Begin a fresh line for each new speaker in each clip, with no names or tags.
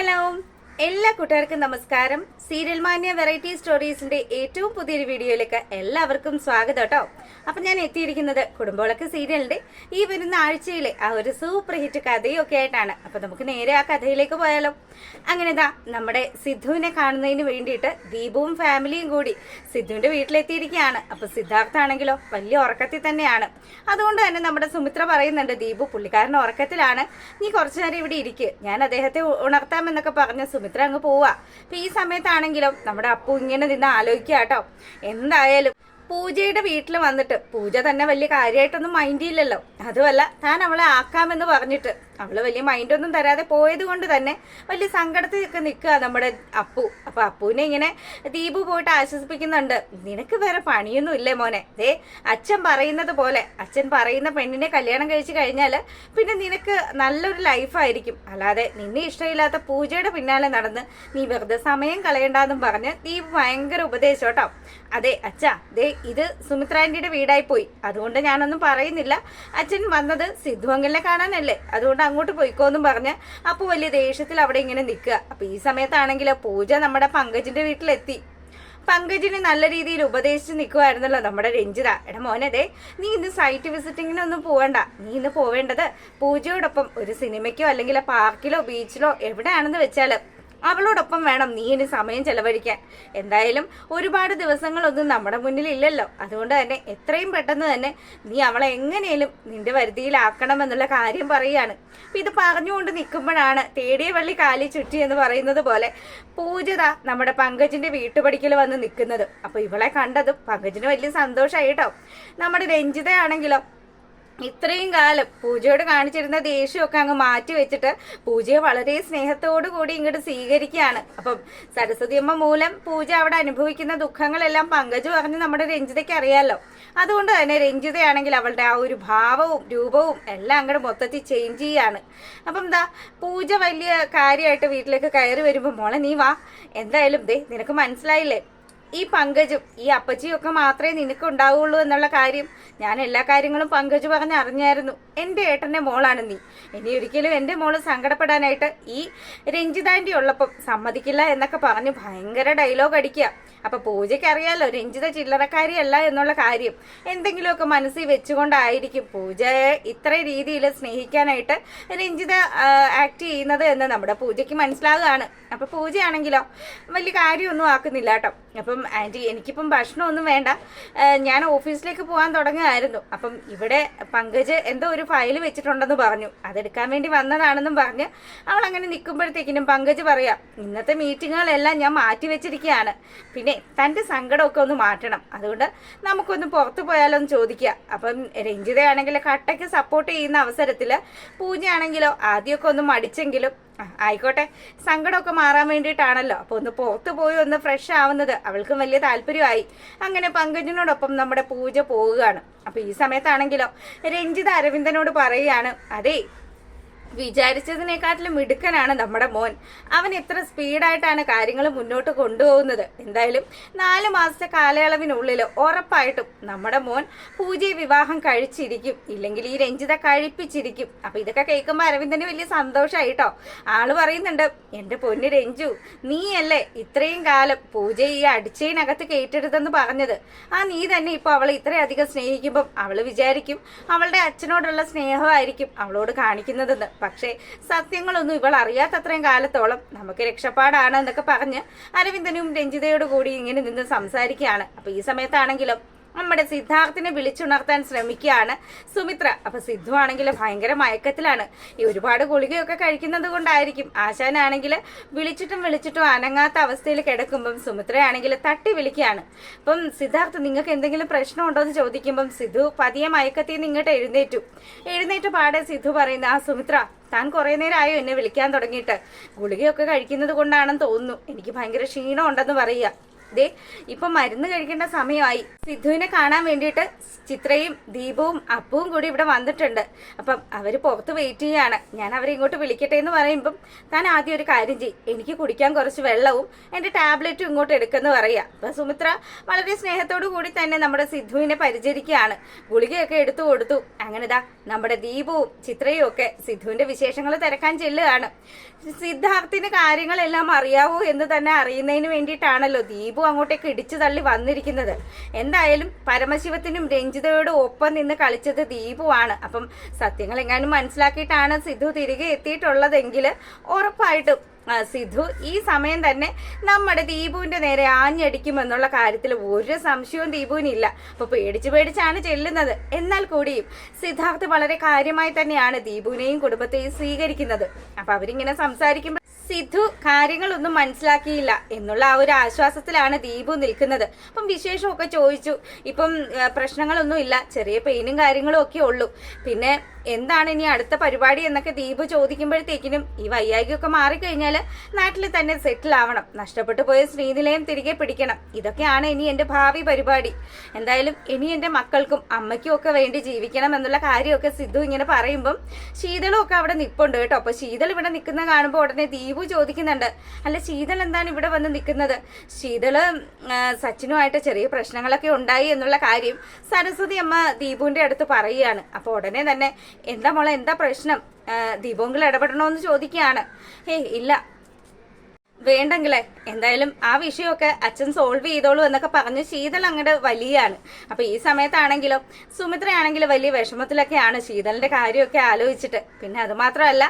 Hello, എല്ലാ കൂട്ടുകാർക്കും നമസ്കാരം. സീരിയൽ മാന്യ വെറൈറ്റി സ്റ്റോറീസിന്റെ ഏറ്റവും പുതിയൊരു വീഡിയോയിലേക്ക് എല്ലാവർക്കും സ്വാഗതം കേട്ടോ. അപ്പൊ ഞാൻ എത്തിയിരിക്കുന്നത് കുടുംബവിളക്ക് സീരിയലിന്റെ ഈ വരുന്ന ആഴ്ചയിലെ ആ ഒരു സൂപ്പർ ഹിറ്റ് കഥയൊക്കെ ആയിട്ടാണ്. അപ്പൊ നമുക്ക് നേരെ ആ കഥയിലേക്ക് പോയാലോ. അങ്ങനെതാ നമ്മുടെ സിദ്ധുവിനെ കാണുന്നതിന് വേണ്ടിയിട്ട് ദീപുവും ഫാമിലിയും കൂടി സിദ്ധുവിന്റെ വീട്ടിലെത്തിയിരിക്കുകയാണ്. അപ്പൊ സിദ്ധാർത്ഥാണെങ്കിലോ വലിയ ഉറക്കത്തിൽ തന്നെയാണ്. അതുകൊണ്ട് തന്നെ നമ്മുടെ സുമിത്ര പറയുന്നുണ്ട്, ദീപു പുള്ളിക്കാരൻ ഉറക്കത്തിലാണ്, നീ കുറച്ചു നേരം ഇവിടെ ഇരിക്കുക, ഞാൻ അദ്ദേഹത്തെ ഉണർത്താമെന്നൊക്കെ പറഞ്ഞ സുമിത്ര അങ്ങ് പോവാ. അപ്പൊ ഈ സമയത്താണെങ്കിലും നമ്മുടെ അപ്പു ഇങ്ങനെ നിന്ന് ആലോചിക്കുക കേട്ടോ. എന്തായാലും പൂജയുടെ വീട്ടിൽ വന്നിട്ട് പൂജ തന്നെ വലിയ കാര്യമായിട്ടൊന്നും മൈൻഡ് ചെയ്യില്ലല്ലോ. അതുമല്ല, താൻ അവളെ ആക്കാമെന്ന് പറഞ്ഞിട്ട് അവള് വലിയ മൈൻഡൊന്നും തരാതെ പോയത് കൊണ്ട് തന്നെ വലിയ സങ്കടത്തിലൊക്കെ നിൽക്കുക നമ്മുടെ അപ്പു. അപ്പൊ അപ്പുവിനെ ഇങ്ങനെ ദീപു പോയിട്ട് ആശ്വസിപ്പിക്കുന്നുണ്ട്, നിനക്ക് വേറെ പണിയൊന്നും ഇല്ലേ മോനെ, ദേ അച്ഛൻ പറയുന്നത് പോലെ, അച്ഛൻ പറയുന്ന പെണ്ണിനെ കല്യാണം കഴിച്ചു കഴിഞ്ഞാൽ പിന്നെ നിനക്ക് നല്ലൊരു ലൈഫായിരിക്കും, അല്ലാതെ നിന്നെ ഇഷ്ടമില്ലാത്ത പൂജയുടെ പിന്നാലെ നടന്ന് നീ വെറുതെ സമയം കളയണ്ടെന്നും പറഞ്ഞ് ദീപു ഭയങ്കര ഉപദേശം കേട്ടോ. അതെ അച്ഛാ, ദേ ഇത് സുമിത്രാൻറ്റിയുടെ വീടായി പോയി, അതുകൊണ്ട് ഞാനൊന്നും പറയുന്നില്ല, അച്ഛൻ വന്നത് സിദ്ധുവങ്കലിനെ കാണാനല്ലേ, അതുകൊണ്ട് അങ്ങോട്ട് പോയിക്കോന്നും പറഞ്ഞ് അപ്പൊ വലിയ ദേഷ്യത്തിൽ അവിടെ ഇങ്ങനെ നിൽക്കുക. അപ്പൊ ഈ സമയത്താണെങ്കിലോ പൂജ നമ്മുടെ പങ്കജിന്റെ വീട്ടിലെത്തി. പങ്കജിനെ നല്ല രീതിയിൽ ഉപദേശിച്ച് നിൽക്കുമായിരുന്നല്ലോ നമ്മുടെ രഞ്ജിത. എടാ മോനെ, ദേ നീ ഇന്ന് സൈറ്റ് വിസിറ്റിങ്ങിനൊന്നും പോവണ്ട, നീ ഇന്ന് പോവേണ്ടത് പൂജയോടൊപ്പം ഒരു സിനിമയ്ക്കോ അല്ലെങ്കിൽ പാർക്കിലോ ബീച്ചിലോ എവിടെയാണെന്ന് വെച്ചാൽ അവളോടൊപ്പം വേണം നീ ഇനി സമയം ചെലവഴിക്കാൻ. എന്തായാലും ഒരുപാട് ദിവസങ്ങളൊന്നും നമ്മുടെ മുന്നിൽ ഇല്ലല്ലോ, അതുകൊണ്ട് തന്നെ എത്രയും പെട്ടെന്ന് തന്നെ നീ അവളെ എങ്ങനെയും നിന്റെ വരുതിയിലാക്കണമെന്നുള്ള കാര്യം പറയുകയാണ്. അപ്പൊ ഇത് പറഞ്ഞുകൊണ്ട് നിൽക്കുമ്പോഴാണ് തേടിയ വള്ളി കാലി ചുറ്റി എന്ന് പറയുന്നത് പോലെ പൂജിത നമ്മുടെ പങ്കജിന്റെ വീട്ടുപടിക്കൽ വന്ന് നിൽക്കുന്നത്. അപ്പൊ ഇവളെ കണ്ടതും പങ്കജിന് വലിയ സന്തോഷമായി കേട്ടോ. നമ്മുടെ രഞ്ജിതയാണെങ്കിലോ ഇത്രയും കാലം പൂജയോട് കാണിച്ചിരുന്ന ദേഷ്യമൊക്കെ അങ്ങ് മാറ്റി വെച്ചിട്ട് പൂജയെ വളരെ സ്നേഹത്തോടു കൂടി ഇങ്ങോട്ട് സ്വീകരിക്കുകയാണ്. അപ്പം സരസ്വതി അമ്മ മൂലം പൂജ അവിടെ അനുഭവിക്കുന്ന ദുഃഖങ്ങളെല്ലാം പങ്കജ് പറഞ്ഞ് നമ്മുടെ രഞ്ജിതയ്ക്ക് അറിയാലോ. അതുകൊണ്ട് തന്നെ രഞ്ജിതയാണെങ്കിൽ അവളുടെ ആ ഒരു ഭാവവും രൂപവും എല്ലാം അങ്ങോട്ട് മൊത്തത്തിൽ ചേഞ്ച് ചെയ്യാണ്. അപ്പം എന്താ പൂജ വലിയ കാര്യമായിട്ട് വീട്ടിലേക്ക് കയറി വരുമ്പോൾ, മോളെ നീ വാ, എന്തായാലും ദേ നിനക്ക് മനസ്സിലായില്ലേ, ഈ പങ്കജും ഈ അപ്പച്ചിയും ഒക്കെ മാത്രമേ നിനക്ക് ഉണ്ടാവുള്ളൂ എന്നുള്ള കാര്യം ഞാൻ എല്ലാ കാര്യങ്ങളും പങ്കജ് പറഞ്ഞ് അറിഞ്ഞായിരുന്നു. എൻ്റെ ഏട്ടൻ്റെ മോളാണ് നീ, ഇനി ഒരിക്കലും എൻ്റെ മോള് സങ്കടപ്പെടാനായിട്ട് ഈ രഞ്ജിതാൻ്റെ ഉള്ളപ്പം സമ്മതിക്കില്ല എന്നൊക്കെ പറഞ്ഞ് ഭയങ്കര ഡയലോഗ് അടിക്കുക. അപ്പൊ പൂജയ്ക്ക് അറിയാലോ രഞ്ജിത ചില്ലറക്കാരിയല്ല എന്നുള്ള കാര്യം. എന്തെങ്കിലുമൊക്കെ മനസ്സിൽ വെച്ചുകൊണ്ടായിരിക്കും പൂജയെ ഇത്ര രീതിയിൽ സ്നേഹിക്കാനായിട്ട് രഞ്ജിത ആക്ട് ചെയ്യുന്നത് എന്ന് നമ്മുടെ പൂജയ്ക്ക് മനസ്സിലാകുകയാണ്. അപ്പൊ പൂജയാണെങ്കിലോ വലിയ കാര്യമൊന്നും ആക്കുന്നില്ല കേട്ടോ. അപ്പം ആൻറ്റി എനിക്കിപ്പം ഭക്ഷണമൊന്നും വേണ്ട, ഞാൻ ഓഫീസിലേക്ക് പോകാൻ തുടങ്ങുകയായിരുന്നു, അപ്പം ഇവിടെ പങ്കജ് എന്തോ ഒരു ഫയൽ വെച്ചിട്ടുണ്ടെന്ന് പറഞ്ഞു, അതെടുക്കാൻ വേണ്ടി വന്നതാണെന്നും പറഞ്ഞ് അവൾ അങ്ങനെ നിൽക്കുമ്പോഴത്തേക്കിനും പങ്കജ് പറയാം, ഇന്നത്തെ മീറ്റിങ്ങുകളെല്ലാം ഞാൻ മാറ്റി വെച്ചിരിക്കുകയാണ്, പിന്നെ തൻ്റെ സങ്കടമൊക്കെ ഒന്ന് മാറ്റണം, അതുകൊണ്ട് നമുക്കൊന്ന് പുറത്തു പോയാലോ എന്ന് ചോദിക്കുക. അപ്പം രഞ്ജിതയാണെങ്കിൽ കട്ടയ്ക്ക് സപ്പോർട്ട് ചെയ്യുന്ന അവസരത്തിൽ പൂജയാണെങ്കിലോ ആദ്യമൊക്കെ ഒന്ന് മടിച്ചെങ്കിലും ആയിക്കോട്ടെ, സങ്കടമൊക്കെ മാറാൻ വേണ്ടിയിട്ടാണല്ലോ, അപ്പോൾ ഒന്ന് പുറത്ത് പോയി ഒന്ന് ഫ്രഷ് ആവുന്നത് അവൾക്കും വലിയ താല്പര്യമായി. അങ്ങനെ പങ്കജിനോടൊപ്പം നമ്മുടെ പൂജ പോവുകയാണ്. അപ്പോൾ ഈ സമയത്താണെങ്കിലോ രഞ്ജിത അരവിന്ദനോട് പറയുകയാണ്, അതേ വിചാരിച്ചതിനേക്കാട്ടിലും മിടുക്കനാണ് നമ്മുടെ മോൻ, അവൻ എത്ര സ്പീഡായിട്ടാണ് കാര്യങ്ങൾ മുന്നോട്ട് കൊണ്ടുപോകുന്നത്. എന്തായാലും 4 മാസത്തെ കാലയളവിനുള്ളിൽ ഉറപ്പായിട്ടും നമ്മുടെ മോൻ പൂജയെ വിവാഹം കഴിച്ചിരിക്കും, ഇല്ലെങ്കിൽ ഈ രഞ്ജിത കഴിപ്പിച്ചിരിക്കും. അപ്പൊ ഇതൊക്കെ കേൾക്കുമ്പോൾ അരവിന്ദന് വലിയ സന്തോഷമായി കേട്ടോ. ആള് പറയുന്നുണ്ട്, എൻ്റെ പൊന്ന് രഞ്ജു, നീയല്ലേ ഇത്രയും കാലം പൂജയെ ഈ അടിച്ചതിനകത്ത് കേറ്റരുതെന്ന് പറഞ്ഞത്, നീ തന്നെ ഇപ്പൊ അവളെ ഇത്രയധികം സ്നേഹിക്കുമ്പം അവള് വിചാരിക്കും അവളുടെ അച്ഛനോടുള്ള സ്നേഹമായിരിക്കും അവളോട് കാണിക്കുന്നതെന്ന്. പക്ഷേ സത്യങ്ങളൊന്നും ഇവൾ അറിയാത്തത്രയും കാലത്തോളം നമുക്ക് രക്ഷപ്പാടാണ് എന്നൊക്കെ പറഞ്ഞ് അരവിന്ദനും രഞ്ജിതയോട് കൂടി ഇങ്ങനെ നിന്ന് സംസാരിക്കുകയാണ്. അപ്പൊ ഈ സമയത്താണെങ്കിലും നമ്മുടെ സിദ്ധാർത്ഥിനെ വിളിച്ചുണർത്താൻ ശ്രമിക്കുകയാണ് സുമിത്ര. അപ്പൊ സിദ്ധു ആണെങ്കിൽ ഭയങ്കര മയക്കത്തിലാണ്, ഈ ഒരുപാട് ഗുളികയൊക്കെ കഴിക്കുന്നത് കൊണ്ടായിരിക്കും. ആശാനാണെങ്കിൽ വിളിച്ചിട്ടും അനങ്ങാത്ത അവസ്ഥയിൽ കിടക്കുമ്പം സുമിത്രയാണെങ്കിൽ തട്ടി വിളിക്കുകയാണ്. അപ്പം സിദ്ധാർത്ഥ് നിങ്ങൾക്ക് എന്തെങ്കിലും പ്രശ്നമുണ്ടോ എന്ന് ചോദിക്കുമ്പം സിദ്ധു പതിയെ മയക്കത്തിൽ നിന്ന് ഇങ്ങോട്ട് എഴുന്നേറ്റ് പാടെ സിദ്ധു പറയുന്ന, സുമിത്ര താൻ കുറേ നേരമായോ എന്നെ വിളിക്കാൻ തുടങ്ങിയിട്ട്, ഗുളികയൊക്കെ കഴിക്കുന്നത് കൊണ്ടാണെന്ന് തോന്നുന്നു, എനിക്ക് ഭയങ്കര ക്ഷീണം ഉണ്ടെന്ന് പറയുക. ദേ ഇപ്പൊ മരുന്ന് കഴിക്കേണ്ട സമയമായി. സിദ്ധുവിനെ കാണാൻ വേണ്ടിയിട്ട് ചിത്രയും ദീപവും അപ്പവും കൂടി ഇവിടെ വന്നിട്ടുണ്ട്. അപ്പം അവര് പുറത്ത് വെയിറ്റ് ചെയ്യാണ്. ഞാൻ അവരെ ഇങ്ങോട്ട് വിളിക്കട്ടെ എന്ന് പറയുമ്പം താൻ ആദ്യം ഒരു കാര്യം ചെയ്യും, എനിക്ക് കുടിക്കാൻ കുറച്ച് വെള്ളവും എൻ്റെ ടാബ്ലറ്റും ഇങ്ങോട്ട് എടുക്കുമെന്ന് പറയാ. അപ്പൊ സുമിത്ര വളരെ സ്നേഹത്തോടു കൂടി തന്നെ നമ്മുടെ സിദ്ധുവിനെ പരിചരിക്കുകയാണ്. ഗുളികയൊക്കെ എടുത്തു കൊടുത്തു. അങ്ങനെതാ നമ്മുടെ ദീപവും ചിത്രയും ഒക്കെ സിദ്ധുവിന്റെ വിശേഷങ്ങൾ തിരക്കാൻ ചെല്ലുകയാണ്. സിദ്ധാർത്ഥിന് കാര്യങ്ങളെല്ലാം അറിയാവോ എന്ന് തന്നെ അറിയുന്നതിന് വേണ്ടിയിട്ടാണല്ലോ ദീപു അങ്ങോട്ടേക്ക് ഇടിച്ചു തള്ളി വന്നിരിക്കുന്നത്. എന്തായാലും പരമശിവത്തിനും രഞ്ജിതയോടും ഒപ്പം നിന്ന് കളിച്ചത് ദീപുവാണ്. അപ്പം സത്യങ്ങൾ എങ്ങാനും മനസ്സിലാക്കിയിട്ടാണ് സിദ്ധു തിരികെ എത്തിയിട്ടുള്ളതെങ്കിൽ ഉറപ്പായിട്ടും സിദ്ധു ഈ സമയം തന്നെ നമ്മുടെ ദീപുവിന്റെ നേരെ ആഞ്ഞടിക്കുമെന്നുള്ള കാര്യത്തിൽ ഒരു സംശയവും ദീപുവിനില്ല. അപ്പൊ പേടിച്ചാണ് ചെല്ലുന്നത്. എന്നാൽ കൂടിയും സിദ്ധാർത്ഥ് വളരെ കാര്യമായി തന്നെയാണ് ദീപുവിനെയും കുടുംബത്തെയും സ്വീകരിക്കുന്നത്. അപ്പൊ അവരിങ്ങനെ സംസാരിക്കുമ്പോൾ സിദ്ധു കാര്യങ്ങളൊന്നും മനസ്സിലാക്കിയില്ല എന്നുള്ള ആ ഒരു ആശ്വാസത്തിലാണ് ദീപു നിൽക്കുന്നത്. അപ്പം വിശേഷമൊക്കെ ചോദിച്ചു. ഇപ്പം പ്രശ്നങ്ങളൊന്നും ഇല്ല, ചെറിയ പെയിനും കാര്യങ്ങളും ഒക്കെ ഉള്ളൂ. പിന്നെ എന്താണ് ഇനി അടുത്ത പരിപാടി എന്നൊക്കെ ദീപു ചോദിക്കുമ്പോഴത്തേക്കിനും ഈ വയ്യായികയൊക്കെ മാറിക്കഴിഞ്ഞാൽ നാട്ടിൽ തന്നെ സെറ്റിൽ ആവണം, നഷ്ടപ്പെട്ടു പോയ ശ്രീനിലയം തിരികെ പിടിക്കണം, ഇതൊക്കെയാണ് ഇനി എൻ്റെ ഭാവി പരിപാടി. എന്തായാലും ഇനി എൻ്റെ മക്കൾക്കും അമ്മയ്ക്കും ഒക്കെ വേണ്ടി ജീവിക്കണം എന്നുള്ള കാര്യമൊക്കെ സിദ്ധു ഇങ്ങനെ പറയുമ്പം ശീതളും ഒക്കെ അവിടെ നിൽപ്പുണ്ട് കേട്ടോ. അപ്പൊ ശീതൾ ഇവിടെ നിൽക്കുന്ന കാണുമ്പോൾ ഉടനെ ദീപു ചോദിക്കുന്നുണ്ട്, അല്ല ശീതൾ എന്താണ് ഇവിടെ വന്ന് നിൽക്കുന്നത്? ശീതള് സച്ചിനുമായിട്ട് ചെറിയ പ്രശ്നങ്ങളൊക്കെ ഉണ്ടായി എന്നുള്ള കാര്യം സരസ്വതി അമ്മ ദീപുവിന്റെ അടുത്ത് പറയുകയാണ്. അപ്പൊ ഉടനെ തന്നെ എന്താ മോളെ, എന്താ പ്രശ്നം? ദീപുവിൽ ഇടപെടണോന്ന് ചോദിക്കുകയാണ്. ഇല്ല വേണ്ടെങ്കിലേ, എന്തായാലും ആ വിഷയമൊക്കെ അച്ഛൻ സോൾവ് ചെയ്തോളൂ എന്നൊക്കെ പറഞ്ഞ് ശീതൾ അങ്ങോട്ട് വലിയാണ്. അപ്പൊ ഈ സമയത്താണെങ്കിലോ സുമിത്രയാണെങ്കിലും വലിയ വിഷമത്തിലൊക്കെയാണ് ശീതളിന്റെ കാര്യമൊക്കെ ആലോചിച്ചിട്ട്. പിന്നെ അത് മാത്രമല്ല,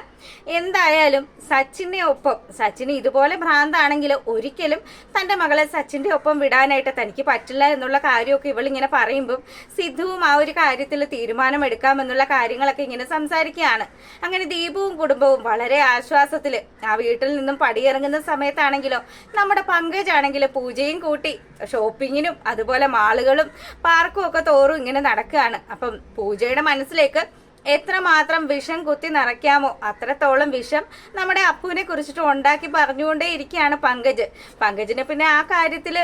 എന്തായാലും സച്ചിന്റെ ഒപ്പം, സച്ചിന് ഇതുപോലെ ഭ്രാന്താണെങ്കിൽ ഒരിക്കലും തന്റെ മകളെ സച്ചിന്റെ ഒപ്പം വിടാനായിട്ട് തനിക്ക് പറ്റില്ല എന്നുള്ള കാര്യമൊക്കെ ഇവളിങ്ങനെ പറയുമ്പം സിദ്ധുവും ആ ഒരു കാര്യത്തിൽ തീരുമാനമെടുക്കാമെന്നുള്ള കാര്യങ്ങളൊക്കെ ഇങ്ങനെ സംസാരിക്കുകയാണ്. അങ്ങനെ ദീപവും കുടുംബവും വളരെ ആശ്വാസത്തില് ആ വീട്ടിൽ നിന്നും പടിയിറങ്ങുന്ന സമയത്താണെങ്കിലോ നമ്മുടെ പങ്കജാണെങ്കിലോ പൂജയും കൂട്ടി ഷോപ്പിങ്ങിനും അതുപോലെ മാളുകളും പാർക്കും ഒക്കെ തോറും ഇങ്ങനെ നടക്കുകയാണ്. അപ്പം പൂജയുടെ മനസ്സിലേക്ക് എത്രമാത്രം വിഷം കുത്തി നിറയ്ക്കാമോ അത്രത്തോളം വിഷം നമ്മുടെ അപ്പുവിനെ കുറിച്ചിട്ട് ഉണ്ടാക്കി പറഞ്ഞുകൊണ്ടേ ഇരിക്കുകയാണ് പങ്കജ്. പങ്കജിന് പിന്നെ ആ കാര്യത്തിൽ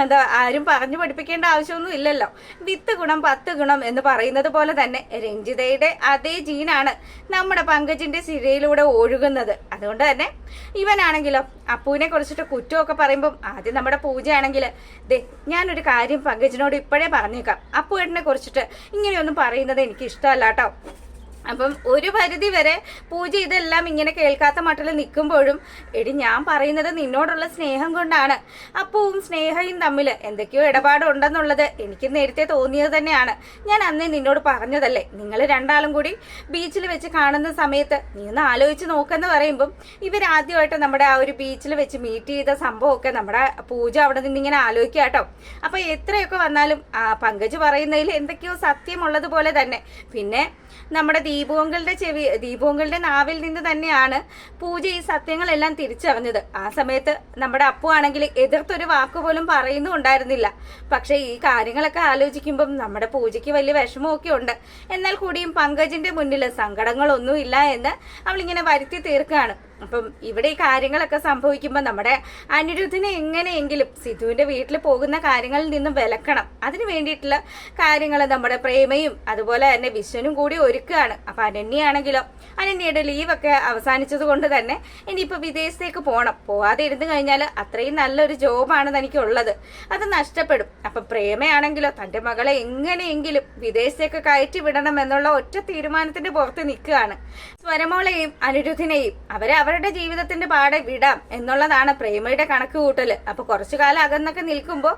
എന്താ ആരും പറഞ്ഞു പഠിപ്പിക്കേണ്ട ആവശ്യമൊന്നും ഇല്ലല്ലോ. 10 ഗുണം 10 ഗുണം എന്ന് പറയുന്നത് പോലെ തന്നെ രഞ്ജിതയുടെ അതേ ജീനാണ് നമ്മുടെ പങ്കജിന്റെ സിരയിലൂടെ ഒഴുകുന്നത്. അതുകൊണ്ട് തന്നെ ഇവനാണെങ്കിലോ അപ്പുവിനെ കുറിച്ചിട്ട് കുറ്റമൊക്കെ പറയുമ്പം ആദ്യം നമ്മുടെ പൂജയാണെങ്കിൽ ദേ ഞാനൊരു കാര്യം പങ്കജിനോട് ഇപ്പോഴേ പറഞ്ഞേക്കാം, അപ്പുവേട്ടനെ കുറിച്ചിട്ട് ഇങ്ങനെയൊന്നും പറയുന്നത് എനിക്ക് ഇഷ്ടമല്ല കേട്ടോ. അപ്പം ഒരു പരിധി വരെ പൂജ ഇതെല്ലാം ഇങ്ങനെ കേൾക്കാത്ത മട്ടിൽ നിൽക്കുമ്പോഴും എടി ഞാൻ പറയുന്നത് നിന്നോടുള്ള സ്നേഹം കൊണ്ടാണ്. അപ്പവും സ്നേഹയും തമ്മിൽ എന്തൊക്കെയോ ഇടപാടുണ്ടെന്നുള്ളത് എനിക്ക് നേരത്തെ തോന്നിയത് തന്നെയാണ്. ഞാൻ അന്നേ നിന്നോട് പറഞ്ഞതല്ലേ, നിങ്ങൾ രണ്ടാളും കൂടി ബീച്ചിൽ വെച്ച് കാണുന്ന സമയത്ത് നീ ഒന്ന് ആലോചിച്ച് നോക്കെന്ന് പറയുമ്പം ഇവരാദ്യമായിട്ട് നമ്മുടെ ആ ഒരു ബീച്ചിൽ വെച്ച് മീറ്റ് ചെയ്ത സംഭവമൊക്കെ നമ്മുടെ പൂജ അവിടെ നിന്ന് ഇങ്ങനെ ആലോചിക്കുക കേട്ടോ. അപ്പൊ എത്രയൊക്കെ വന്നാലും പങ്കജ് പറയുന്നതിൽ എന്തൊക്കെയോ സത്യമുള്ളതുപോലെ തന്നെ. പിന്നെ നമ്മുടെ ദീപുവങ്കളുടെ നാവിൽ നിന്ന് തന്നെയാണ് പൂജ ഈ സത്യങ്ങളെല്ലാം തിരിച്ചറിഞ്ഞത്. ആ സമയത്ത് നമ്മുടെ അപ്പു ആണെങ്കിൽ എതിർത്തൊരു വാക്കുപോലും പറയുന്നുണ്ടായിരുന്നില്ല. പക്ഷെ ഈ കാര്യങ്ങളൊക്കെ ആലോചിക്കുമ്പം നമ്മുടെ പൂജയ്ക്ക് വലിയ വിഷമമൊക്കെ ഉണ്ട്. എന്നാൽ കൂടിയും പങ്കജിന്റെ മുന്നിൽ സങ്കടങ്ങളൊന്നും ഇല്ല എന്ന് അവളിങ്ങനെ വരുത്തി തീർക്കുകയാണ്. അപ്പം ഇവിടെ ഈ കാര്യങ്ങളൊക്കെ സംഭവിക്കുമ്പോൾ നമ്മുടെ അനിരുദ്ധിനെ എങ്ങനെയെങ്കിലും സിധുവിന്റെ വീട്ടിൽ പോകുന്ന കാര്യങ്ങളിൽ നിന്നും വിലക്കണം. അതിന് വേണ്ടിയിട്ടുള്ള കാര്യങ്ങൾ നമ്മുടെ പ്രേമയും അതുപോലെ തന്നെ വിശ്വനും കൂടി ഒരുക്കുകയാണ്. അപ്പൊ അനന്യയാണെങ്കിലോ അനന്യയുടെ ലീവൊക്കെ അവസാനിച്ചത് കൊണ്ട് തന്നെ ഇനിയിപ്പോൾ വിദേശത്തേക്ക് പോകണം. പോവാതെ ഇരുന്ന് കഴിഞ്ഞാൽ അത്രയും നല്ലൊരു ജോബാണ് തനിക്കുള്ളത്, അത് നഷ്ടപ്പെടും. അപ്പൊ പ്രേമയാണെങ്കിലോ തന്റെ മകളെ എങ്ങനെയെങ്കിലും വിദേശത്തേക്ക് കയറ്റി വിടണം എന്നുള്ള ഒറ്റ തീരുമാനത്തിന്റെ പുറത്ത് നിൽക്കുകയാണ്. സ്വരമോളെയും അനിരുദ്ധിനെയും അവരുടെ ജീവിതത്തിന്റെ പാടെ വിടാം എന്നുള്ളതാണ് പ്രേമയുടെ കണക്ക് കൂട്ടല്. അപ്പൊ കുറച്ചു കാലം അകന്നൊക്കെ നിൽക്കുമ്പോൾ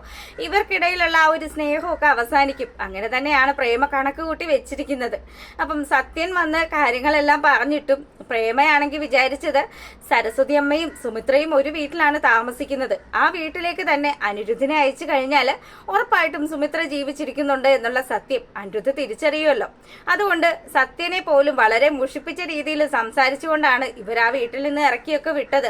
ഇവർക്കിടയിലുള്ള ആ ഒരു സ്നേഹമൊക്കെ അവസാനിക്കും. അങ്ങനെ തന്നെയാണ് പ്രേമ കണക്ക് കൂട്ടി വെച്ചിരിക്കുന്നത്. അപ്പം സത്യൻ വന്ന് കാര്യങ്ങളെല്ലാം പറഞ്ഞിട്ടും പ്രേമയാണെങ്കിൽ വിചാരിച്ചത് സരസ്വതി അമ്മയും സുമിത്രയും ഒരു വീട്ടിലാണ് താമസിക്കുന്നത്, ആ വീട്ടിലേക്ക് തന്നെ അനിരുദ്ധിനെ അയച്ചു കഴിഞ്ഞാൽ ഉറപ്പായിട്ടും സുമിത്ര ജീവിച്ചിരിക്കുന്നുണ്ട് എന്നുള്ള സത്യം അനിരുദ്ധ് തിരിച്ചറിയുമല്ലോ. അതുകൊണ്ട് സത്യനെ പോലും വളരെ മുഷിപ്പിച്ച രീതിയിൽ സംസാരിച്ചുകൊണ്ടാണ് ഇവർ ആ വീട്ടിൽ നിന്ന് ഇറക്കിയൊക്കെ വിട്ടത്.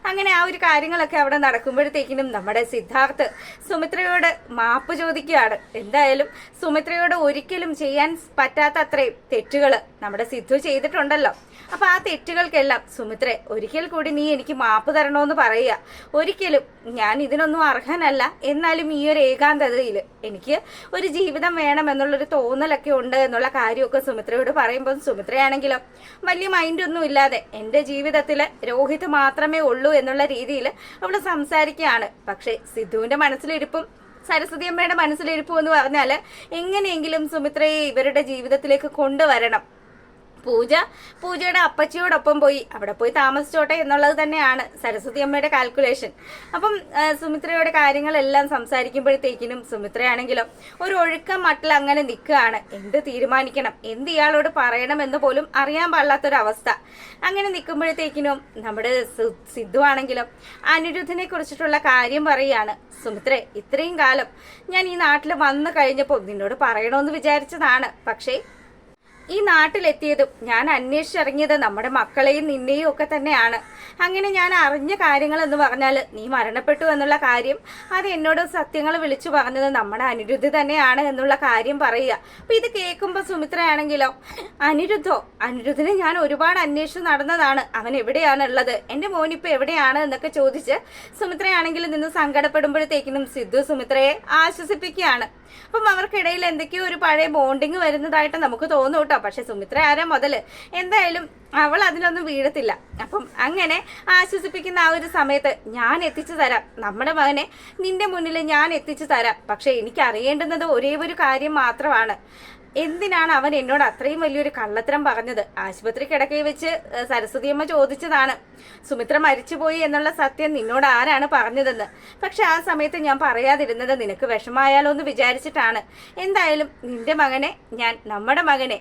അങ്ങനെ ആ ഒരു കാര്യങ്ങളൊക്കെ അവിടെ നടക്കുമ്പോഴത്തേക്കിനും നമ്മുടെ സിദ്ധാർത്ഥ് സുമിത്രയോട് മാപ്പ് ചോദിക്കുകയാണ്. എന്തായാലും സുമിത്രയോട് ഒരിക്കലും ചെയ്യാൻ പറ്റാത്ത അത്രയും തെറ്റുകൾ നമ്മുടെ സിദ്ധു ചെയ്തിട്ടുണ്ടല്ലോ. അപ്പൊ ആ തെറ്റുകൾക്കെല്ലാം സുമിത്രേ ഒരിക്കൽ കൂടി നീ എനിക്ക് മാപ്പ് തരണോന്ന് പറയുക. ഒരിക്കലും ഞാൻ ഇതിനൊന്നും അർഹനല്ല, എന്നാലും ഈ ഒരു ഏകാന്തതയിൽ എനിക്ക് ഒരു ജീവിതം വേണം എന്നുള്ളൊരു തോന്നലൊക്കെ ഉണ്ട് എന്നുള്ള കാര്യമൊക്കെ സുമിത്രയോട് പറയുമ്പോൾ സുമിത്രയാണെങ്കിലോ വലിയ മൈൻഡൊന്നും ഇല്ലാതെ എൻ്റെ ജീവിതത്തിൽ രോഹിത് മാത്രമേ ഉള്ളൂ എന്നുള്ള രീതിയിൽ അവള് സംസാരിക്കുകയാണ്. പക്ഷെ സിദ്ധുവിന്റെ മനസ്സിലിരിപ്പും സരസ്വതി അമ്മയുടെ മനസ്സിലിരിപ്പു എന്ന് പറഞ്ഞാല് എങ്ങനെയെങ്കിലും സുമിത്രയെ ഇവരുടെ ജീവിതത്തിലേക്ക് കൊണ്ടുവരണം. പൂജയുടെ അപ്പച്ചിയോടൊപ്പം പോയി അവിടെ പോയി താമസിച്ചോട്ടെ എന്നുള്ളത് തന്നെയാണ് സരസ്വതി അമ്മയുടെ കാൽക്കുലേഷൻ. അപ്പം സുമിത്രയുടെ കാര്യങ്ങളെല്ലാം സംസാരിക്കുമ്പോഴത്തേക്കിനും സുമിത്രയാണെങ്കിലും ഒരു ഒഴുക്കം മട്ടിൽ അങ്ങനെ നിൽക്കുകയാണ്. എന്ത് തീരുമാനിക്കണം, എന്ത് ഇയാളോട് പറയണം എന്ന് പോലും അറിയാൻ പാടില്ലാത്തൊരവസ്ഥ. അങ്ങനെ നിൽക്കുമ്പോഴത്തേക്കിനും നമ്മുടെ സിദ്ധു ആണെങ്കിലും അനിരുദ്ധിനെ കുറിച്ചിട്ടുള്ള കാര്യം പറയുകയാണ്. സുമിത്രേ, ഇത്രയും കാലം ഞാൻ ഈ നാട്ടിൽ വന്നു കഴിഞ്ഞപ്പോൾ നിന്നോട് പറയണമെന്ന് വിചാരിച്ചതാണ്. പക്ഷേ ഈ നാട്ടിലെത്തിയതും ഞാൻ അന്വേഷിച്ചിറങ്ങിയത് നമ്മുടെ മക്കളെയും നിന്നെയും ഒക്കെ തന്നെയാണ്. അങ്ങനെ ഞാൻ അറിഞ്ഞ കാര്യങ്ങൾ എന്ന് പറഞ്ഞാൽ നീ മരണപ്പെട്ടു എന്നുള്ള കാര്യം, അത് എന്നോട് സത്യങ്ങൾ വിളിച്ചു പറഞ്ഞത് നമ്മുടെ അനിരുദ്ധി തന്നെയാണ് എന്നുള്ള കാര്യം പറയുക. അപ്പൊ ഇത് കേൾക്കുമ്പോൾ സുമിത്രയാണെങ്കിലോ അനിരുദ്ധിനെ ഞാൻ ഒരുപാട് അന്വേഷിച്ച് നടന്നതാണ്, അവൻ എവിടെയാണുള്ളത്, എന്റെ മോനിപ്പോ എവിടെയാണ് എന്നൊക്കെ ചോദിച്ച് സുമിത്രയാണെങ്കിലും നിന്ന് സങ്കടപ്പെടുമ്പോഴത്തേക്കിനും സിദ്ധു സുമിത്രയെ ആശ്വസിപ്പിക്കുകയാണ്. അപ്പം അവർക്കിടയിൽ എന്തൊക്കെയോ ഒരു പഴയ ബോണ്ടിങ് വരുന്നതായിട്ട് നമുക്ക് തോന്നും കേട്ടോ. പക്ഷെ സുമിത്ര ആരാ മുതല്, എന്തായാലും അവൾ അതിലൊന്നും വീഴത്തില്ല. അപ്പം അങ്ങനെ ആശ്വസിപ്പിക്കുന്ന ആ ഒരു സമയത്ത് ഞാൻ എത്തിച്ചു തരാം, നമ്മുടെ മകനെ നിന്റെ മുന്നിൽ ഞാൻ എത്തിച്ചു തരാം. പക്ഷെ എനിക്ക് അറിയേണ്ടുന്നത് ഒരേ ഒരു കാര്യം മാത്രമാണ്, എന്തിനാണ് അവൻ എന്നോട് അത്രയും വലിയൊരു കള്ളത്തരം പറഞ്ഞത്? ആശുപത്രി കിടക്കയിൽ വെച്ച് സരസ്വതി അമ്മ ചോദിച്ചതാണ് സുമിത്ര മരിച്ചുപോയി എന്നുള്ള സത്യം നിന്നോട് ആരാണ് പറഞ്ഞതെന്ന്. പക്ഷെ ആ സമയത്ത് ഞാൻ പറയാതിരുന്നത് നിനക്ക് വിഷമായാലോ എന്ന് വിചാരിച്ചിട്ടാണ്. എന്തായാലും നിന്റെ മകനെ നമ്മുടെ മകനെ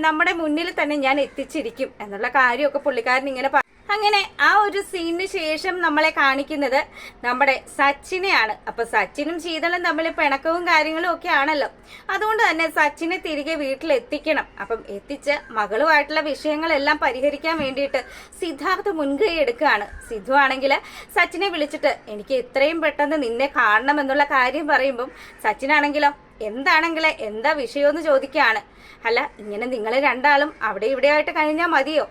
നമ്മുടെ മുന്നിൽ തന്നെ ഞാൻ എത്തിച്ചിരിക്കും എന്നുള്ള കാര്യമൊക്കെ പുള്ളിക്കാരൻ ഇങ്ങനെ അങ്ങനെ ആ ഒരു സീനിന് ശേഷം നമ്മളെ കാണിക്കുന്നത് നമ്മുടെ സച്ചിനെയാണ്. അപ്പൊ സച്ചിനും ശീതളും തമ്മിൽ പിണക്കവും കാര്യങ്ങളും ഒക്കെ ആണല്ലോ. അതുകൊണ്ട് തന്നെ സച്ചിനെ തിരികെ വീട്ടിലെത്തിക്കണം. അപ്പം എത്തിച്ച് മകളുമായിട്ടുള്ള വിഷയങ്ങളെല്ലാം പരിഹരിക്കാൻ വേണ്ടിയിട്ട് സിദ്ധാർത്ഥ് മുൻകൈ എടുക്കുകയാണ്. സിദ്ധു ആണെങ്കിൽ സച്ചിനെ വിളിച്ചിട്ട് എനിക്ക് എത്രയും പെട്ടെന്ന് നിന്നെ കാണണം എന്നുള്ള കാര്യം പറയുമ്പം സച്ചിനാണെങ്കിലോ എന്താ വിഷയമെന്ന് ചോദിക്കുകയാണ്. അല്ല, ഇങ്ങനെ നിങ്ങൾ രണ്ടാളും അവിടെ ഇവിടെയായിട്ട് കഴിഞ്ഞാൽ മതിയോ?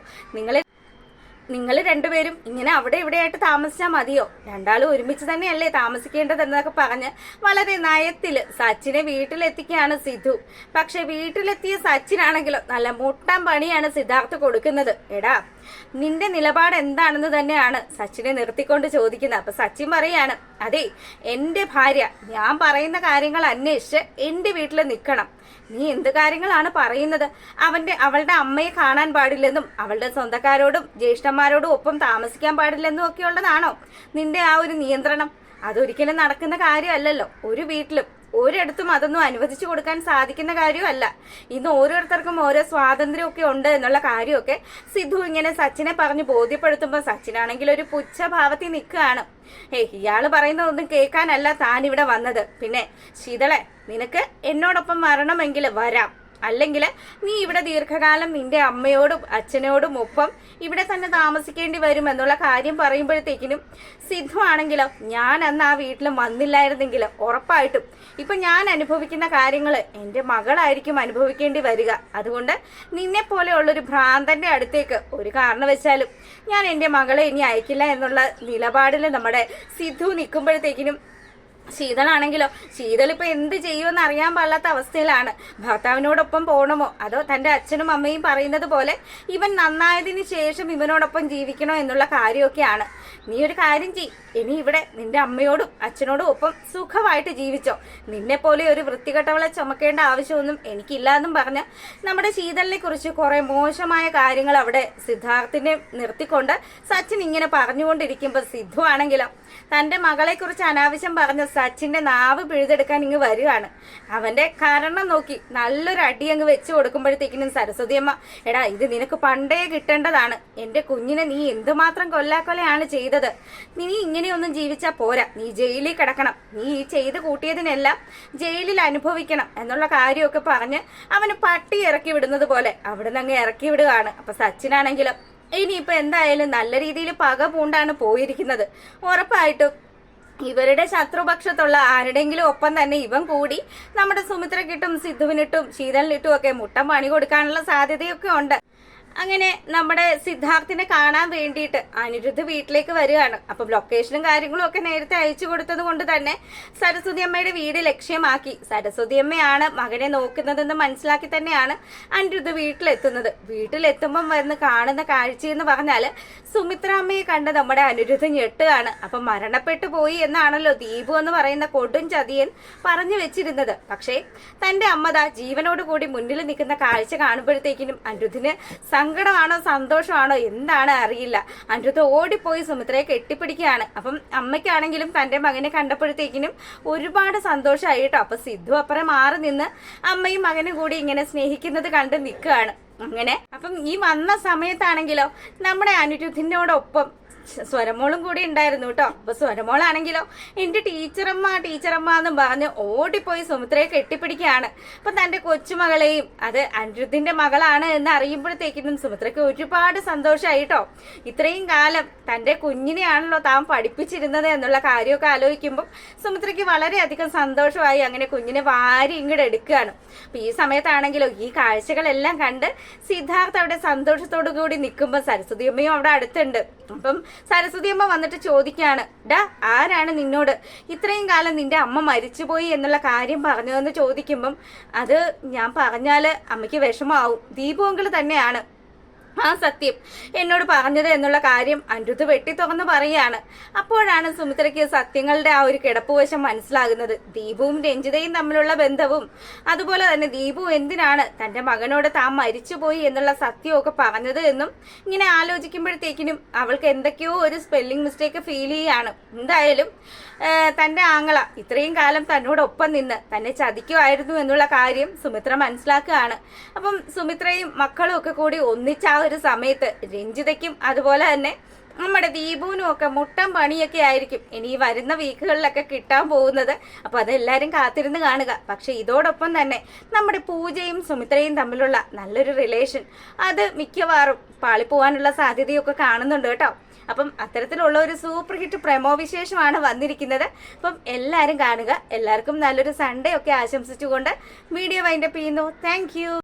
നിങ്ങൾ രണ്ടുപേരും ഇങ്ങനെ അവിടെ ഇവിടെയായിട്ട് താമസിച്ചാൽ മതിയോ? രണ്ടാളും ഒരുമിച്ച് തന്നെയല്ലേ താമസിക്കേണ്ടതെന്നൊക്കെ പറഞ്ഞ് വളരെ നയത്തില് സച്ചിനെ വീട്ടിലെത്തിക്കുകയാണ് സിദ്ധു. പക്ഷെ വീട്ടിലെത്തിയ സച്ചിനാണെങ്കിലോ നല്ല മുട്ടാൻ പണിയാണ് സിദ്ധാർത്ഥ് കൊടുക്കുന്നത്. എടാ, നിന്റെ നിലപാട് എന്താണെന്ന് തന്നെയാണ് സച്ചിനെ നിർത്തിക്കൊണ്ട് ചോദിക്കുന്നത്. അപ്പൊ സച്ചിൻ പറയാണ്, അതെ, എന്റെ ഭാര്യ ഞാൻ പറയുന്ന കാര്യങ്ങൾ അന്വേഷിച്ച് എന്റെ വീട്ടിൽ നിൽക്കണം. നീ എന്ത് കാര്യങ്ങളാണ് പറയുന്നത്? അവളുടെ അമ്മയെ കാണാൻ പാടില്ലെന്നും അവളുടെ സ്വന്തക്കാരോടും ജ്യേഷ്ഠന്മാരോടും ഒപ്പം താമസിക്കാൻ പാടില്ലെന്നും ഒക്കെ ഉള്ളതാണോ നിന്റെ ആ ഒരു നിയന്ത്രണം? അതൊരിക്കലും നടക്കുന്ന കാര്യമല്ലല്ലോ. ഒരു വീട്ടിലും ഒരിടത്തും അതൊന്നും അനുവദിച്ചു കൊടുക്കാൻ സാധിക്കുന്ന കാര്യമല്ല. ഇന്ന് ഓരോരുത്തർക്കും ഓരോ സ്വാതന്ത്ര്യമൊക്കെ ഉണ്ട് എന്നുള്ള കാര്യമൊക്കെ സിദ്ധു ഇങ്ങനെ സച്ചിനെ പറഞ്ഞ് ബോധ്യപ്പെടുത്തുമ്പോൾ സച്ചിനാണെങ്കിൽ ഒരു പുച്ഛഭാവത്തിൽ നിൽക്കുകയാണ്. ഇയാള് പറയുന്നതൊന്നും കേൾക്കാനല്ല താൻ ഇവിടെ വന്നത്. പിന്നെ ശീതളെ, നിനക്ക് എന്നോടൊപ്പം വരണമെങ്കിൽ വരാം, അല്ലെങ്കിൽ നീ ഇവിടെ ദീർഘകാലം നിന്റെ അമ്മയോടും അച്ഛനോടും ഒപ്പം ഇവിടെ തന്നെ താമസിക്കേണ്ടി വരും എന്നുള്ള കാര്യം പറയുമ്പോഴത്തേക്കിനും സിദ്ധു ആണെങ്കിലോ ഞാൻ അന്ന് ആ വീട്ടിലും വന്നില്ലായിരുന്നെങ്കിൽ ഉറപ്പായിട്ടും ഇപ്പൊ ഞാൻ അനുഭവിക്കുന്ന കാര്യങ്ങൾ എൻ്റെ മകളായിരിക്കും അനുഭവിക്കേണ്ടി വരിക. അതുകൊണ്ട് നിന്നെ പോലെയുള്ളൊരു ഭ്രാന്തന്റെ അടുത്തേക്ക് ഒരു കാരണവശാലും ഞാൻ എൻ്റെ മകളെ ഇനി അയക്കില്ല എന്നുള്ള നിലപാടിൽ നമ്മുടെ സിദ്ധു നിൽക്കുമ്പോഴത്തേക്കിനും ശീതളാണെങ്കിലോ ശീതളിപ്പോ എന്ത് ചെയ്യുമെന്ന് അറിയാൻ പാടില്ലാത്ത അവസ്ഥയിലാണ്. ഭർത്താവിനോടൊപ്പം പോകണമോ അതോ തന്റെ അച്ഛനും അമ്മയും പറയുന്നത് പോലെ ഇവൻ നന്നായതിന് ശേഷം ഇവനോടൊപ്പം ജീവിക്കണോ എന്നുള്ള കാര്യമൊക്കെയാണ്. നീ ഒരു കാര്യം ചെയ്, ഇനി ഇവിടെ നിന്റെ അമ്മയോടും അച്ഛനോടും ഒപ്പം സുഖമായിട്ട് ജീവിച്ചോ. നിന്നെ പോലെ ഒരു വൃത്തികെട്ടവളെ ചുമക്കേണ്ട ആവശ്യമൊന്നും എനിക്കില്ല എന്നും പറഞ്ഞ് നമ്മുടെ ശീതളിനെ കുറിച്ച് കുറെ മോശമായ കാര്യങ്ങൾ അവിടെ സിദ്ധാർത്ഥിനെ നിർത്തിക്കൊണ്ട് സച്ചിൻ ഇങ്ങനെ പറഞ്ഞുകൊണ്ടിരിക്കുമ്പോൾ സിദ്ധു ആണെങ്കിലോ തന്റെ മകളെ കുറിച്ച് അനാവശ്യം പറഞ്ഞ സച്ചിന്റെ നാവ് പിഴുതെടുക്കാൻ ഇങ്ങ് വരികയാണ്. അവന്റെ കാരണം നോക്കി നല്ലൊരു അടി അങ്ങ് വെച്ച് കൊടുക്കുമ്പോഴത്തേക്കിനും സരസ്വതിയമ്മ, എടാ, ഇത് നിനക്ക് പണ്ടേ കിട്ടേണ്ടതാണ്. എന്റെ കുഞ്ഞിനെ നീ എന്തുമാത്രം കൊല്ലാക്കൊലയാണ് ചെയ്തത്. നീ ഇങ്ങനെയൊന്നും ജീവിച്ചാ പോരാ, നീ ജയിലിൽ കിടക്കണം, നീ ഈ ചെയ്ത് കൂട്ടിയതിനെല്ലാം ജയിലിൽ അനുഭവിക്കണം എന്നുള്ള കാര്യമൊക്കെ പറഞ്ഞ് അവന് പട്ടി ഇറക്കി വിടുന്നത് പോലെ അവിടെ നിന്ന് അങ്ങ് ഇറക്കി വിടുകയാണ്. അപ്പൊ സച്ചിനാണെങ്കിലും ഇനിയിപ്പോ എന്തായാലും നല്ല രീതിയിൽ പക പൂണ്ടാണ് പോയിരിക്കുന്നത്. ഉറപ്പായിട്ടും ഇവരുടെ ശത്രുപക്ഷത്തുള്ള ആരുടെങ്കിലും ഒപ്പം തന്നെ ഇവൻ കൂടി നമ്മുടെ സുമിത്രക്കിട്ടും സിദ്ധുവിനിട്ടും ശീതളിനിട്ടും ഒക്കെ മുട്ടം പണി കൊടുക്കാനുള്ള സാധ്യതയൊക്കെ ഉണ്ട്. അങ്ങനെ നമ്മുടെ സിദ്ധാർത്ഥിനെ കാണാൻ വേണ്ടിയിട്ട് അനിരുദ്ധ് വീട്ടിലേക്ക് വരികയാണ്. അപ്പം ലൊക്കേഷനും കാര്യങ്ങളും ഒക്കെ നേരത്തെ അയച്ചു കൊടുത്തത് കൊണ്ട് തന്നെ സരസ്വതി അമ്മയുടെ വീട് ലക്ഷ്യമാക്കി സരസ്വതി അമ്മയാണ് മകനെ നോക്കുന്നതെന്ന് മനസ്സിലാക്കി തന്നെയാണ് അനിരുദ്ധ് വീട്ടിലെത്തുന്നത്. വീട്ടിലെത്തുമ്പം വന്ന് കാണുന്ന കാഴ്ചയെന്ന് പറഞ്ഞാൽ സുമിത്ര അമ്മയെ കണ്ട് നമ്മുടെ അനിരുദ്ധ് ഞെട്ടുകയാണ്. അപ്പം മരണപ്പെട്ടു പോയി എന്നാണല്ലോ ദീപു എന്ന് പറയുന്ന കൊടും ചതിയൻ പറഞ്ഞു വെച്ചിരുന്നത്. പക്ഷേ തന്റെ അമ്മതാ ജീവനോട് കൂടി മുന്നിൽ നിൽക്കുന്ന കാഴ്ച കാണുമ്പോഴത്തേക്കിനും അനിരുദ്ധിന് സങ്കടമാണോ സന്തോഷമാണോ എന്താണ് അറിയില്ല. അനിരുദ്ധ ഓടിപ്പോയി സുമിത്രയെ കെട്ടിപ്പിടിക്കുകയാണ്. അപ്പം അമ്മയ്ക്കാണെങ്കിലും തന്റെ മകനെ കണ്ടപ്പോഴത്തേക്കിനും ഒരുപാട് സന്തോഷമായി കേട്ടോ. അപ്പൊ സിദ്ധു അപ്പുറം മാറി നിന്ന് അമ്മയും മകനും കൂടി ഇങ്ങനെ സ്നേഹിക്കുന്നത് കണ്ട് നിൽക്കുകയാണ്. അങ്ങനെ അപ്പം ഈ വന്ന സമയത്താണെങ്കിലോ നമ്മുടെ അനിരുദ്ധിനോടൊപ്പം സ്വരമോളും കൂടി ഉണ്ടായിരുന്നു കേട്ടോ. അപ്പൊ സ്വരമോളാണെങ്കിലോ എന്റെ ടീച്ചറമ്മ എന്നും പറഞ്ഞ് ഓടിപ്പോയി സുമിത്രയെ കെട്ടിപ്പിടിക്കുകയാണ്. അപ്പൊ തന്റെ കൊച്ചുമകളെയും അത് അനിരുദ്ധിന്റെ മകളാണ് എന്ന് അറിയുമ്പോഴത്തേക്കും സുമിത്രയ്ക്ക് ഒരുപാട് സന്തോഷമായി കേട്ടോ. ഇത്രയും കാലം തന്റെ കുഞ്ഞിനെയാണല്ലോ താൻ പഠിപ്പിച്ചിരുന്നത് എന്നുള്ള കാര്യമൊക്കെ ആലോചിക്കുമ്പോൾ സുമിത്രയ്ക്ക് വളരെയധികം സന്തോഷമായി. അങ്ങനെ കുഞ്ഞിനെ വാരി ഇങ്ങോട്ട് എടുക്കുകയാണ്. അപ്പൊ ഈ സമയത്താണെങ്കിലോ ഈ കാഴ്ചകളെല്ലാം കണ്ട് സിദ്ധാർത്ഥ് അവിടെ സന്തോഷത്തോടു കൂടി നിൽക്കുമ്പോൾ സരസ്വതി അമ്മയും അവിടെ അടുത്തുണ്ട്. അപ്പം സരസ്വതി അമ്മ വന്നിട്ട് ചോദിക്കുകയാണ്, ഡാ ആരാണ് നിന്നോട് ഇത്രയും കാലം നിന്റെ അമ്മ മരിച്ചുപോയി എന്നുള്ള കാര്യം പറഞ്ഞതെന്ന് ചോദിക്കുമ്പം അത് ഞാൻ പറഞ്ഞാല് അമ്മയ്ക്ക് വിഷമാവും, ദീപു അങ്കിൾ തന്നെയാണ് ആ സത്യം എന്നോട് പറഞ്ഞത് എന്നുള്ള കാര്യം അനിരുദ്ധ് വെട്ടി തുറന്ന് പറയുകയാണ്. അപ്പോഴാണ് സുമിത്രയ്ക്ക് സത്യങ്ങളുടെ ആ ഒരു കിടപ്പുവശം മനസ്സിലാകുന്നത്. ദീപുവും രഞ്ജിതയും തമ്മിലുള്ള ബന്ധവും അതുപോലെ തന്നെ ദീപു എന്തിനാണ് തന്റെ മകനോട് താൻ മരിച്ചുപോയി എന്നുള്ള സത്യമൊക്കെ പറഞ്ഞത് എന്നും ഇങ്ങനെ ആലോചിക്കുമ്പോഴത്തേക്കിനും അവൾക്ക് എന്തൊക്കെയോ ഒരു സ്പെല്ലിംഗ് മിസ്റ്റേക്ക് ഫീൽ ചെയ്യാണ്. എന്തായാലും തന്റെ ആങ്ങള ഇത്രയും കാലം തന്നോടൊപ്പം നിന്ന് തന്നെ ചതിക്കുമായിരുന്നു എന്നുള്ള കാര്യം സുമിത്ര മനസ്സിലാക്കുകയാണ്. അപ്പം സുമിത്രയും മക്കളും ഒക്കെ കൂടി ഒന്നിച്ച ഒരു സമയത്ത് രഞ്ജിതയ്ക്കും അതുപോലെ തന്നെ നമ്മുടെ ദീപുവിനും ഒക്കെ മുട്ടം പണിയൊക്കെ ആയിരിക്കും ഇനി വരുന്ന വീക്കുകളിലൊക്കെ കിട്ടാൻ പോകുന്നത്. അപ്പൊ അതെല്ലാരും കാത്തിരുന്ന് കാണുക. പക്ഷെ ഇതോടൊപ്പം തന്നെ നമ്മുടെ പൂജയും സുമിത്രയും തമ്മിലുള്ള നല്ലൊരു റിലേഷൻ അത് മിക്കവാറും പാളിപ്പോവാനുള്ള സാധ്യതയൊക്കെ കാണുന്നുണ്ട് കേട്ടോ. അപ്പം അത്തരത്തിലുള്ള ഒരു സൂപ്പർ ഹിറ്റ് പ്രമോ വിശേഷമാണ് വന്നിരിക്കുന്നത്. അപ്പം എല്ലാവരും കാണുക. എല്ലാവർക്കും നല്ലൊരു സൺഡേ ഒക്കെ ആശംസിച്ചുകൊണ്ട് വീഡിയോ വൈൻഡപ്പ് ചെയ്യുന്നു. താങ്ക്